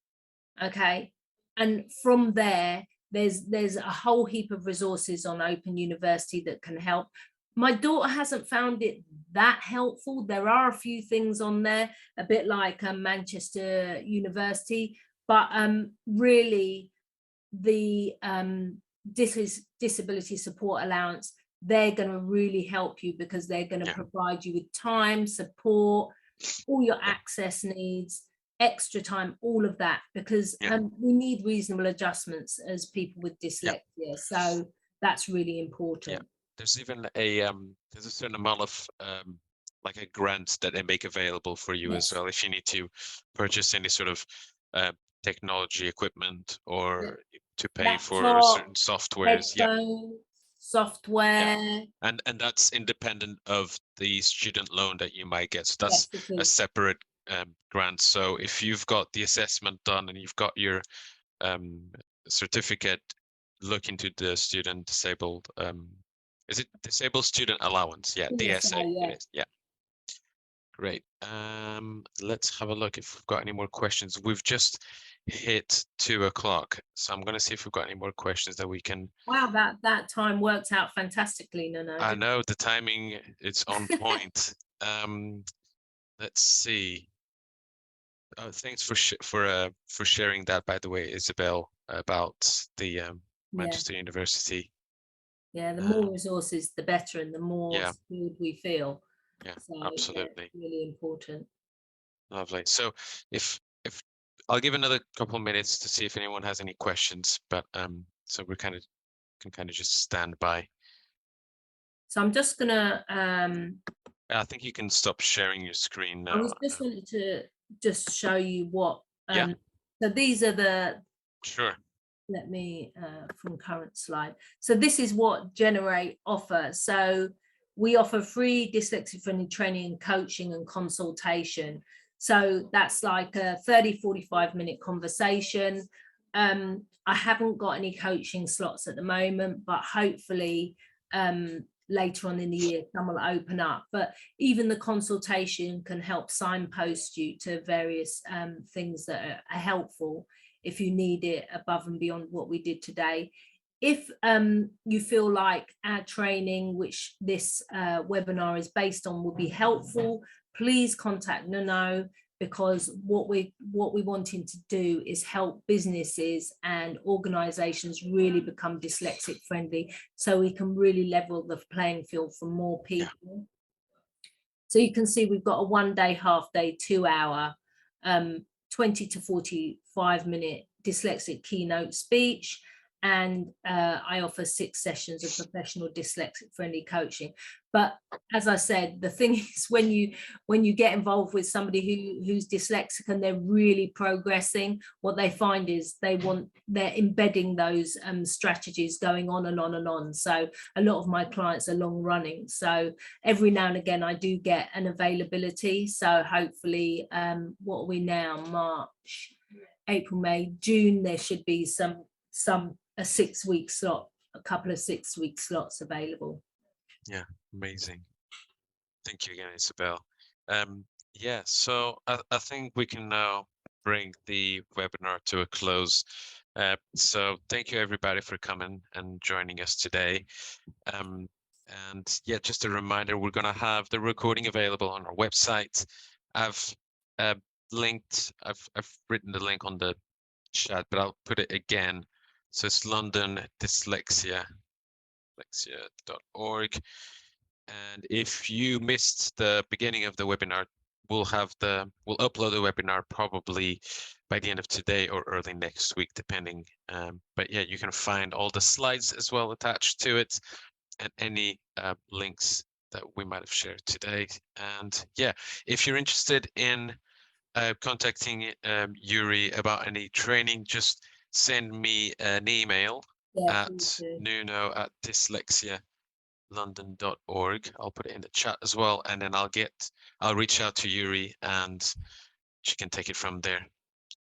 Okay, and from there, there's a whole heap of resources on Open University that can help. My daughter hasn't found it that helpful. There are a few things on there, a bit like Manchester University, but really the disability support allowance, they're going to really help you, because they're going to provide you with time, support, all your access needs, extra time, all of that, because we need reasonable adjustments as people with dyslexia. So that's really important. There's even there's a certain amount of like a grant that they make available for you as well, if you need to purchase any sort of technology equipment, or to pay for certain softwares. Software. And that's independent of the student loan that you might get. So that's a separate grant. So if you've got the assessment done and you've got your certificate, look into the student disabled is it disabled student allowance? Yeah, DSA. Yeah. Great. Let's have a look if we've got any more questions. We've just hit 2 o'clock, so I'm going to see if we've got any more questions that we can. Wow, that time worked out fantastically, Nuno. I know the timing, it's on point. Let's see. Thanks for sharing that, by the way, Isabel, about the Manchester University. Yeah, the more resources, the better, and the more skilled we feel. Yeah, So yeah, absolutely. really important. Lovely. So if I'll give another couple of minutes to see if anyone has any questions, but so we can kind of just stand by. So I'm just gonna I think you can stop sharing your screen I now. was just wanted to just show you what Yeah, so these are the, sure. let me from current slide. So this is what Generate offers. So we offer free dyslexia friendly training and coaching and consultation. So that's like a 30-45 minute conversation. I haven't got any coaching slots at the moment, but hopefully later on in the year some will open up. But even the consultation can help signpost you to various things that are helpful if you need it above and beyond what we did today. If you feel like our training, which this webinar is based on, will be helpful, please contact Nuno, because what we're wanting to do is help businesses and organizations really become dyslexic friendly, so we can really level the playing field for more people. Yeah. So you can see we've got a 1 day, half day, 2 hour, 20 to 45 minute dyslexic keynote speech. And I offer 6 sessions of professional dyslexic friendly coaching. But as I said, the thing is when you get involved with somebody who's dyslexic and they're really progressing, what they find is they're embedding those strategies going on and on and on. So a lot of my clients are long running. So every now and again I do get an availability. So hopefully what are we now, March, April, May, June, there should be a 6-week slot, a couple of 6-week slots available. Yeah, amazing. Thank you again, Isabel. Yeah, so I think we can now bring the webinar to a close. So thank you everybody for coming and joining us today. And yeah, just a reminder, we're going to have the recording available on our website. I've written the link on the chat, but I'll put it again. So it's London dyslexia.org. And if you missed the beginning of the webinar, we'll upload the webinar probably by the end of today or early next week, depending. But yeah, you can find all the slides as well attached to it, and any links that we might have shared today. And yeah, if you're interested in contacting Yuri about any training, just send me an email at nuno@dyslexialondon.org. I'll put it in the chat as well, and then I'll reach out to Yuri and she can take it from there.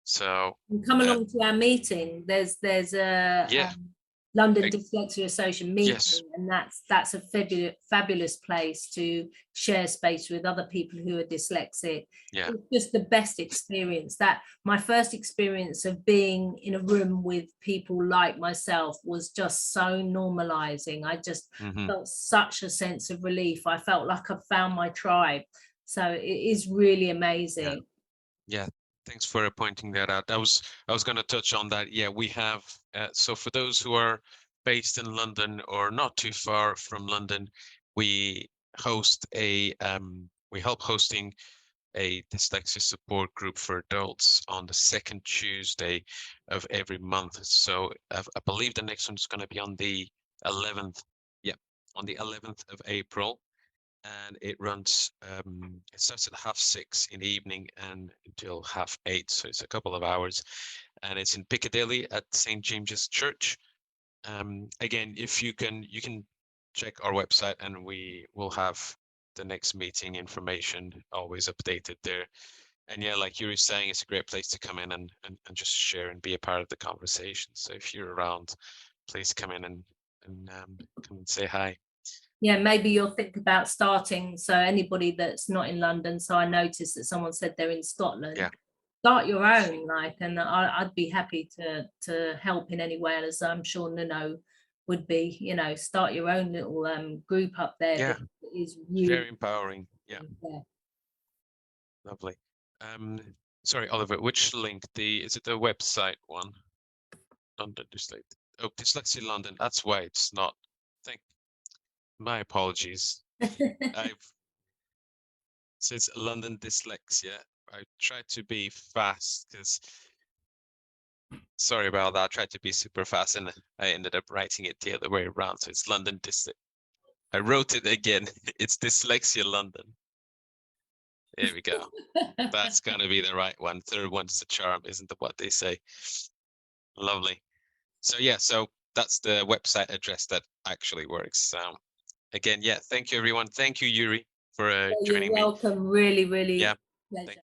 So come along to our meeting. There's a London Dyslexia Association meeting, yes. And that's a fabulous place to share space with other people who are dyslexic. Yeah. It's just the best experience. That my first experience of being in a room with people like myself was just so normalizing. I just felt such a sense of relief. I felt like I've found my tribe. So it is really amazing. Yeah. Thanks for pointing that out. I was going to touch on that. Yeah, we have. So for those who are based in London or not too far from London, we help hosting a dyslexia support group for adults on the second Tuesday of every month. So I believe the next one's going to be on the 11th. Yeah, on the 11th of April. And it runs, it starts at 6:30 in the evening and until 8:30, so it's a couple of hours, and it's in Piccadilly at St. James's Church. Again, if you can check our website, and we will have the next meeting information always updated there. And yeah, like you were saying, it's a great place to come in and just share and be a part of the conversation. So if you're around, please come in and come and say hi. Yeah, maybe you'll think about starting. So anybody that's not in London, so I noticed that someone said they're in Scotland. Yeah. Start your own, and I'd be happy to help in any way, as I'm sure Nuno would be. Start your own little group up there. Yeah, that is really very empowering. Yeah. Lovely. Sorry, Oliver, which link? Is it the website one? London Dyslexia. Oh, Dyslexia London. That's why it's not. My apologies. So it's London Dyslexia. I tried to be fast because, sorry about that. I tried to be super fast and I ended up writing it the other way around. So it's London Dyslexia. I wrote it again. It's Dyslexia London. There we go. That's gonna be the right one. Third one's the charm, isn't it what they say? Lovely. So yeah, so that's the website address that actually works. Again, yeah, thank you everyone. Thank you, Yuri, for You're joining me. welcome. Really, really Yeah. pleasure.